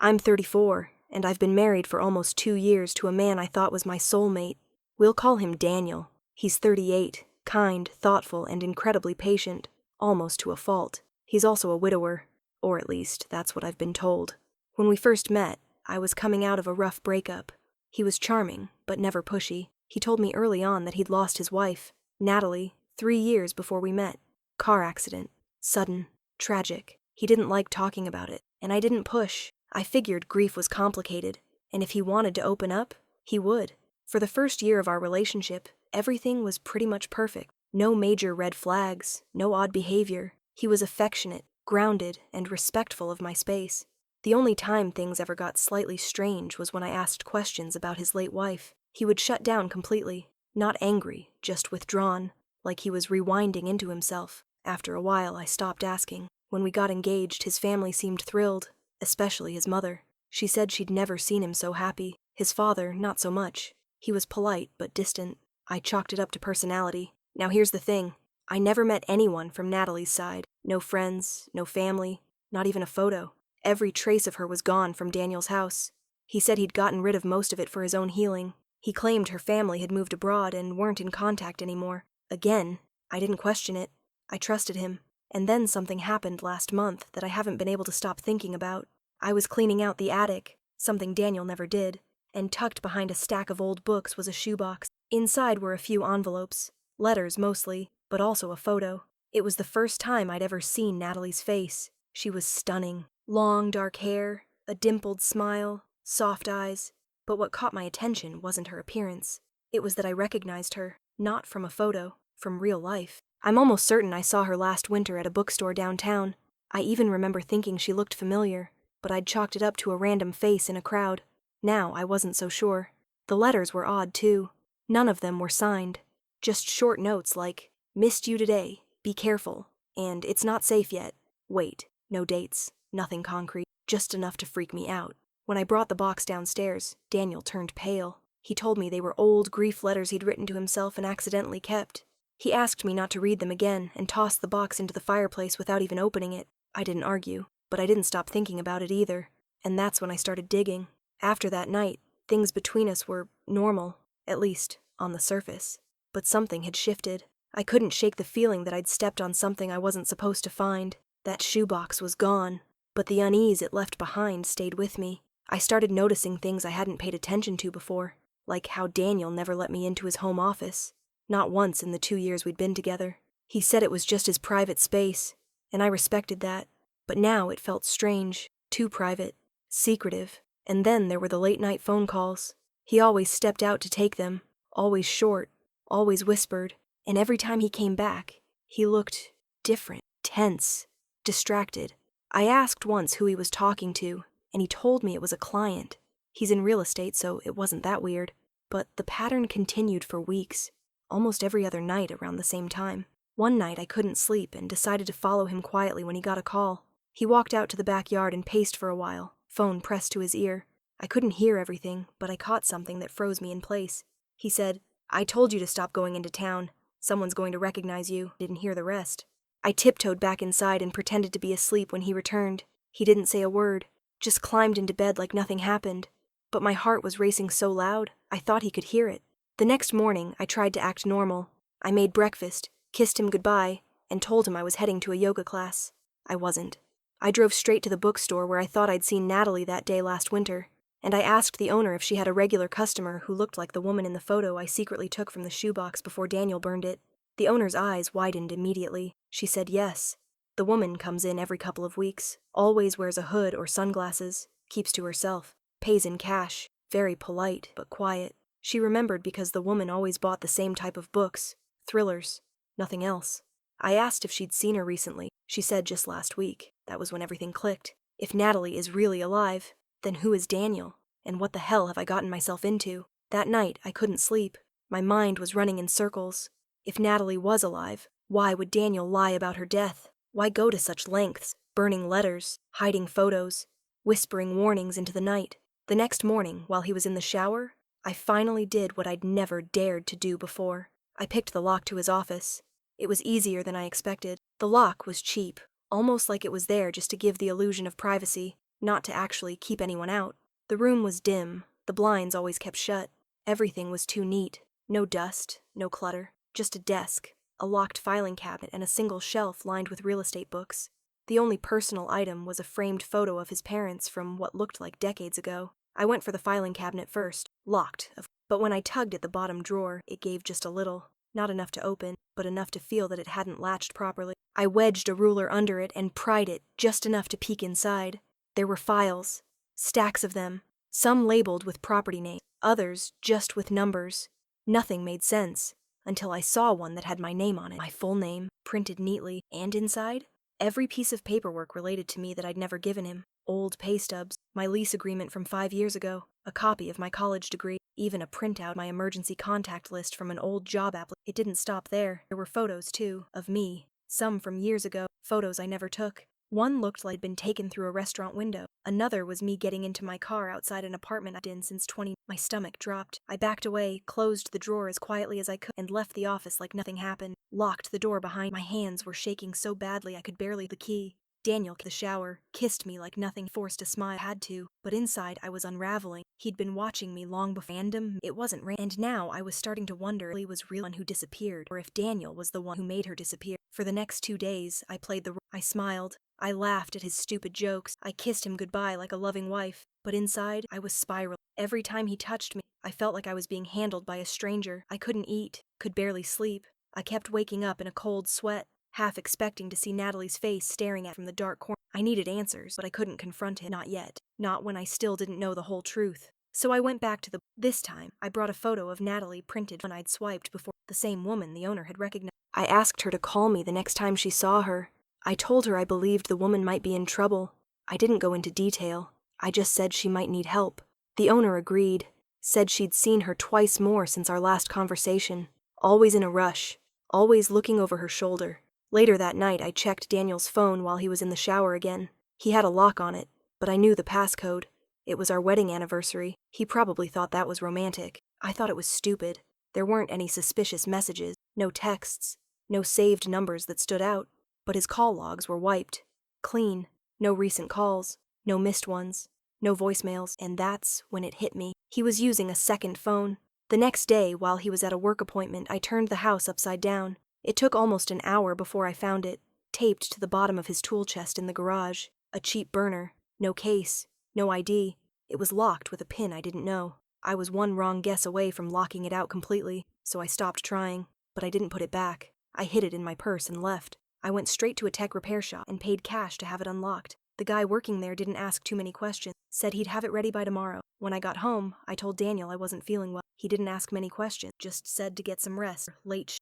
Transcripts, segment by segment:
I'm 34, and I've been married for almost 2 years to a man I thought was my soulmate. We'll call him Daniel. He's 38, kind, thoughtful, and incredibly patient, almost to a fault. He's also a widower, or at least that's what I've been told. When we first met, I was coming out of a rough breakup. He was charming, but never pushy. He told me early on that he'd lost his wife, Natalie, 3 years before we met. Car accident. Sudden. Tragic. He didn't like talking about it, and I didn't push. I figured grief was complicated, and if he wanted to open up, he would. For the first year of our relationship, everything was pretty much perfect. No major red flags, no odd behavior. He was affectionate, grounded, and respectful of my space. The only time things ever got slightly strange was when I asked questions about his late wife. He would shut down completely, not angry, just withdrawn, like he was rewinding into himself. After a while, I stopped asking. When we got engaged, his family seemed thrilled, especially his mother. She said she'd never seen him so happy. His father, not so much. He was polite but distant. I chalked it up to personality. Now here's the thing. I never met anyone from Natalie's side. No friends, no family, not even a photo. Every trace of her was gone from Daniel's house. He said he'd gotten rid of most of it for his own healing. He claimed her family had moved abroad and weren't in contact anymore. Again, I didn't question it. I trusted him. And then something happened last month that I haven't been able to stop thinking about. I was cleaning out the attic, something Daniel never did, and tucked behind a stack of old books was a shoebox. Inside were a few envelopes, letters mostly, but also a photo. It was the first time I'd ever seen Natalie's face. She was stunning. Long, dark hair, a dimpled smile, soft eyes. But what caught my attention wasn't her appearance. It was that I recognized her, not from a photo, from real life. I'm almost certain I saw her last winter at a bookstore downtown. I even remember thinking she looked familiar, but I'd chalked it up to a random face in a crowd. Now I wasn't so sure. The letters were odd, too. None of them were signed. Just short notes like, "Missed you today, be careful," and "It's not safe yet, wait." No dates, nothing concrete, just enough to freak me out. When I brought the box downstairs, Daniel turned pale. He told me they were old grief letters he'd written to himself and accidentally kept. He asked me not to read them again and tossed the box into the fireplace without even opening it. I didn't argue, but I didn't stop thinking about it either. And that's when I started digging. After that night, things between us were normal, at least on the surface. But something had shifted. I couldn't shake the feeling that I'd stepped on something I wasn't supposed to find. That shoebox was gone, but the unease it left behind stayed with me. I started noticing things I hadn't paid attention to before, like how Daniel never let me into his home office. Not once in the 2 years we'd been together. He said it was just his private space, and I respected that. But now it felt strange, too private, secretive. And then there were the late-night phone calls. He always stepped out to take them, always short, always whispered, and every time he came back, he looked different, tense, distracted. I asked once who he was talking to, and he told me it was a client. He's in real estate, so it wasn't that weird. But the pattern continued for weeks, almost every other night around the same time. One night I couldn't sleep and decided to follow him quietly when he got a call. He walked out to the backyard and paced for a while, phone pressed to his ear. I couldn't hear everything, but I caught something that froze me in place. He said, "I told you to stop going into town. Someone's going to recognize you." Didn't hear the rest. I tiptoed back inside and pretended to be asleep when he returned. He didn't say a word, just climbed into bed like nothing happened. But my heart was racing so loud, I thought he could hear it. The next morning, I tried to act normal. I made breakfast, kissed him goodbye, and told him I was heading to a yoga class. I wasn't. I drove straight to the bookstore where I thought I'd seen Natalie that day last winter, and I asked the owner if she had a regular customer who looked like the woman in the photo I secretly took from the shoebox before Daniel burned it. The owner's eyes widened immediately. She said yes. The woman comes in every couple of weeks, always wears a hood or sunglasses, keeps to herself, pays in cash, very polite but quiet. She remembered because the woman always bought the same type of books, thrillers, nothing else. I asked if she'd seen her recently. She said just last week. That was when everything clicked. If Natalie is really alive, then who is Daniel? And what the hell have I gotten myself into? That night, I couldn't sleep. My mind was running in circles. If Natalie was alive, why would Daniel lie about her death? Why go to such lengths, burning letters, hiding photos, whispering warnings into the night? The next morning, while he was in the shower, I finally did what I'd never dared to do before. I picked the lock to his office. It was easier than I expected. The lock was cheap, almost like it was there just to give the illusion of privacy. not to actually keep anyone out. The room was dim, the blinds always kept shut. Everything was too neat. No dust, no clutter, just a desk, a locked filing cabinet, and a single shelf lined with real estate books. The only personal item was a framed photo of his parents from what looked like decades ago. I went for the filing cabinet first, locked, but when I tugged at the bottom drawer, it gave just a little. Not enough to open, but enough to feel that it hadn't latched properly. I wedged a ruler under it and pried it just enough to peek inside. There were files, stacks of them, some labeled with property names, others just with numbers. Nothing made sense, until I saw one that had my name on it, my full name, printed neatly, and inside, every piece of paperwork related to me that I'd never given him. Old pay stubs, my lease agreement from 5 years ago, a copy of my college degree, even a printout of my emergency contact list from an old job application. It didn't stop there. There were photos, too, of me, some from years ago, photos I never took. One looked like it'd been taken through a restaurant window. Another was me getting into my car outside an apartment I'd been in since 20. My stomach dropped. I backed away, closed the drawer as quietly as I could, and left the office like nothing happened. Locked the door behind. My hands were shaking so badly I could barely the key. Daniel came to the shower, kissed me like nothing, forced a smile. Had to, but inside I was unraveling. He'd been watching me long before. Random, it wasn't random. And now I was starting to wonder if he was really the one who disappeared, or if Daniel was the one who made her disappear. For the next 2 days, I played the role. I smiled. I laughed at his stupid jokes. I kissed him goodbye like a loving wife. But inside, I was spiraling. Every time he touched me, I felt like I was being handled by a stranger. I couldn't eat, could barely sleep. I kept waking up in a cold sweat, half expecting to see Natalie's face staring at me from the dark corner. I needed answers, but I couldn't confront him. Not yet. Not when I still didn't know the whole truth. So I went back to the... This time, I brought a photo of Natalie printed when I'd swiped before. The same woman the owner had recognized. I asked her to call me the next time she saw her. I told her I believed the woman might be in trouble. I didn't go into detail. I just said she might need help. The owner agreed, said she'd seen her twice more since our last conversation. Always in a rush, always looking over her shoulder. Later that night, I checked Daniel's phone while he was in the shower again. He had a lock on it, but I knew the passcode. It was our wedding anniversary. He probably thought that was romantic. I thought it was stupid. There weren't any suspicious messages, no texts, no saved numbers that stood out. But his call logs were wiped. Clean. No recent calls. No missed ones. No voicemails. And that's when it hit me. He was using a second phone. The next day, while he was at a work appointment, I turned the house upside down. It took almost an hour before I found it, taped to the bottom of his tool chest in the garage. A cheap burner. No case. No ID. It was locked with a pin I didn't know. I was one wrong guess away from locking it out completely, so I stopped trying. But I didn't put it back. I hid it in my purse and left. I went straight to a tech repair shop and paid cash to have it unlocked. The guy working there didn't ask too many questions, said he'd have it ready by tomorrow. When I got home, I told Daniel I wasn't feeling well. He didn't ask many questions, just said to get some rest.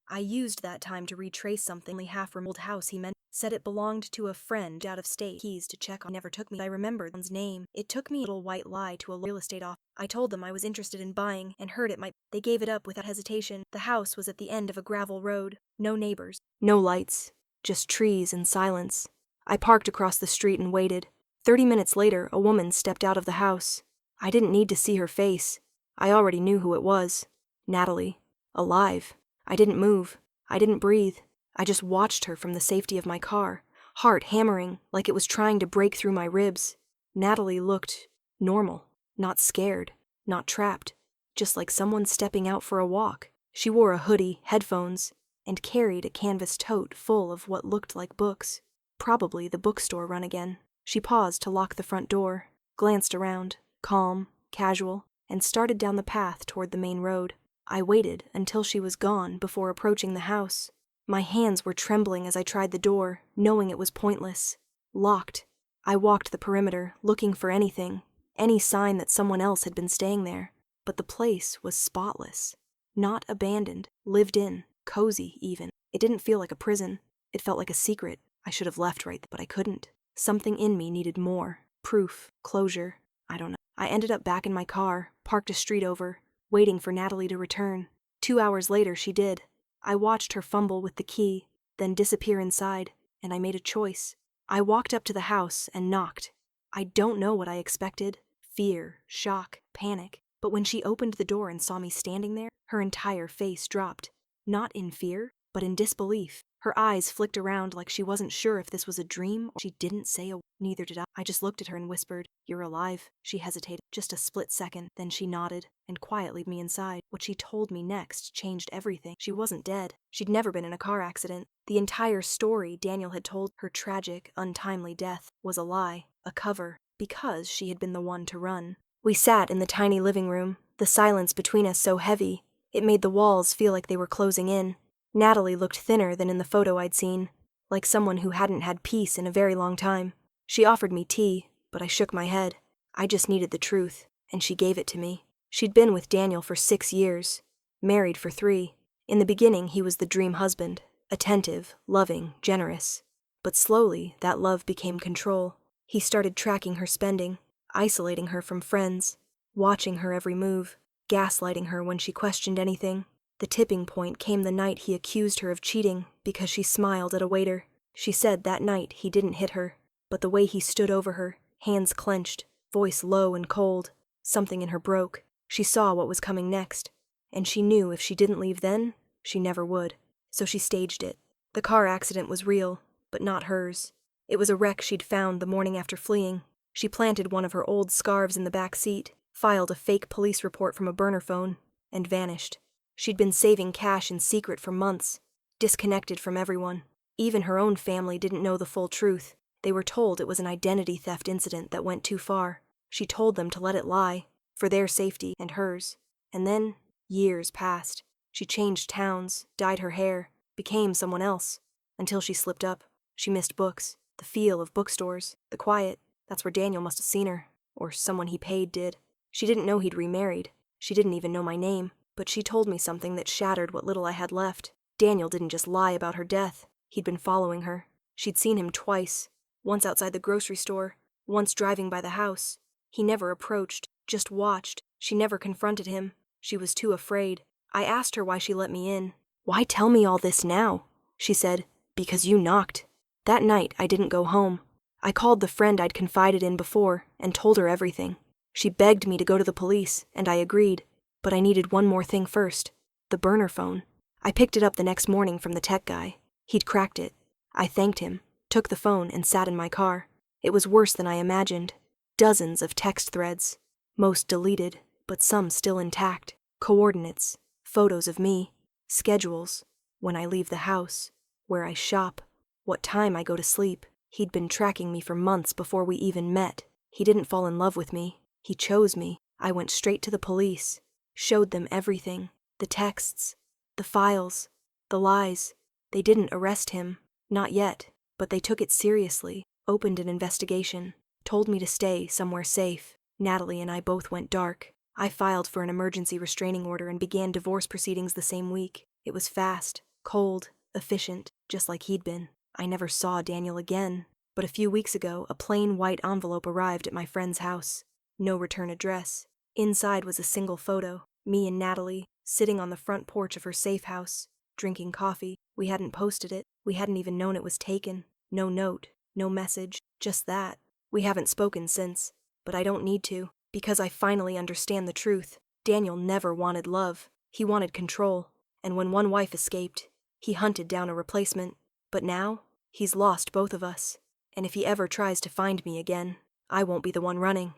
I used that time to retrace something only half remodeled house he meant. Said it belonged to a friend out of state. Keys to check on never took me. I remembered one's name. It took me a little white lie to a real estate office. I told them I was interested in buying and heard it might. They gave it up without hesitation. The house was at the end of a gravel road. No neighbors. No lights. Just trees and silence. I parked across the street and waited. 30 minutes later, a woman stepped out of the house. I didn't need to see her face. I already knew who it was. Natalie. Alive. I didn't move. I didn't breathe. I just watched her from the safety of my car, heart hammering like it was trying to break through my ribs. Natalie looked normal, not scared, not trapped, just like someone stepping out for a walk. She wore a hoodie, headphones, and carried a canvas tote full of what looked like books. Probably the bookstore run again. She paused to lock the front door, glanced around, calm, casual, and started down the path toward the main road. I waited until she was gone before approaching the house. My hands were trembling as I tried the door, knowing it was pointless. Locked. I walked the perimeter, looking for anything, any sign that someone else had been staying there. But the place was spotless. Not abandoned, lived in, cozy even. It didn't feel like a prison. It felt like a secret. I should have left right there, but I couldn't. Something in me needed more. Proof, closure, I don't know. I ended up back in my car, parked a street over, waiting for Natalie to return. 2 hours later, she did. I watched her fumble with the key, then disappear inside, and I made a choice. I walked up to the house and knocked. I don't know what I expected. Fear, shock, panic. But when she opened the door and saw me standing there, her entire face dropped. Not in fear, but in disbelief. Her eyes flicked around like she wasn't sure if this was a dream or she didn't say a word. Neither did I. I just looked at her and whispered, "You're alive." She hesitated just a split second, then she nodded and quietly led me inside. What she told me next changed everything. She wasn't dead. She'd never been in a car accident. The entire story Daniel had told, her tragic, untimely death, was a lie, a cover, because she had been the one to run. We sat in the tiny living room, the silence between us so heavy, it made the walls feel like they were closing in. Natalie looked thinner than in the photo I'd seen, like someone who hadn't had peace in a very long time. She offered me tea, but I shook my head. I just needed the truth, and she gave it to me. She'd been with Daniel for 6 years, married for 3. In the beginning, he was the dream husband, attentive, loving, generous. But slowly, that love became control. He started tracking her spending, isolating her from friends, watching her every move, gaslighting her when she questioned anything. The tipping point came the night he accused her of cheating because she smiled at a waiter. She said that night he didn't hit her, but the way he stood over her, hands clenched, voice low and cold, something in her broke. She saw what was coming next, and she knew if she didn't leave then, she never would. So she staged it. The car accident was real, but not hers. It was a wreck she'd found the morning after fleeing. She planted one of her old scarves in the back seat, filed a fake police report from a burner phone, and vanished. She'd been saving cash in secret for months, disconnected from everyone. Even her own family didn't know the full truth. They were told it was an identity theft incident that went too far. She told them to let it lie, for their safety and hers. And then, years passed. She changed towns, dyed her hair, became someone else, until she slipped up. She missed books, the feel of bookstores, the quiet. That's where Daniel must have seen her, or someone he paid did. She didn't know he'd remarried. She didn't even know my name. But she told me something that shattered what little I had left. Daniel didn't just lie about her death. He'd been following her. She'd seen him twice, once outside the grocery store, once driving by the house. He never approached, just watched. She never confronted him. She was too afraid. I asked her why she let me in. "Why tell me all this now?" She said, "Because you knocked." That night, I didn't go home. I called the friend I'd confided in before and told her everything. She begged me to go to the police, and I agreed. But I needed one more thing first, the burner phone. I picked it up the next morning from the tech guy. He'd cracked it. I thanked him, took the phone, and sat in my car. It was worse than I imagined. Dozens of text threads, most deleted, but some still intact. Coordinates, photos of me, schedules, when I leave the house, where I shop, what time I go to sleep. He'd been tracking me for months before we even met. He didn't fall in love with me. He chose me. I went straight to the police. Showed them everything, the texts, the files, the lies. They didn't arrest him, not yet, but they took it seriously, opened an investigation, told me to stay somewhere safe. Natalie and I both went dark. I filed for an emergency restraining order and began divorce proceedings the same week. It was fast, cold, efficient, just like he'd been. I never saw Daniel again, but a few weeks ago, a plain white envelope arrived at my friend's house. No return address. Inside was a single photo, me and Natalie, sitting on the front porch of her safe house, drinking coffee. We hadn't posted it. We hadn't even known it was taken. No note, no message, just that. We haven't spoken since, but I don't need to, because I finally understand the truth. Daniel never wanted love. He wanted control, and when one wife escaped, he hunted down a replacement. But now, he's lost both of us, and if he ever tries to find me again, I won't be the one running.